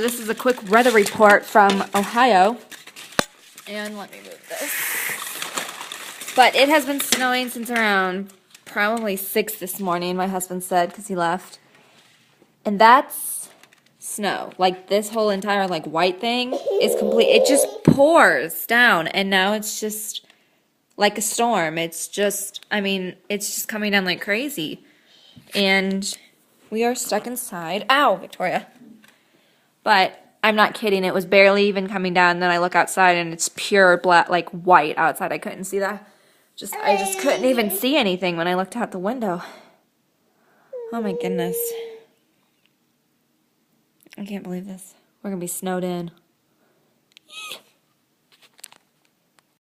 this is a quick weather report from Ohio. And let me move this. But it has been snowing since around probably 6 this morning, my husband said, because he left. And that's snow. Like, this whole entire, like, white thing is complete. It just pours down, and now it's just like a storm. It's just, I mean, it's just coming down like crazy. And we are stuck inside. Ow, Victoria. But I'm not kidding. It was barely even coming down. And then I look outside and it's pure black, like white outside. I couldn't see that. I just couldn't even see anything when I looked out the window. Oh my goodness. I can't believe this. We're going to be snowed in.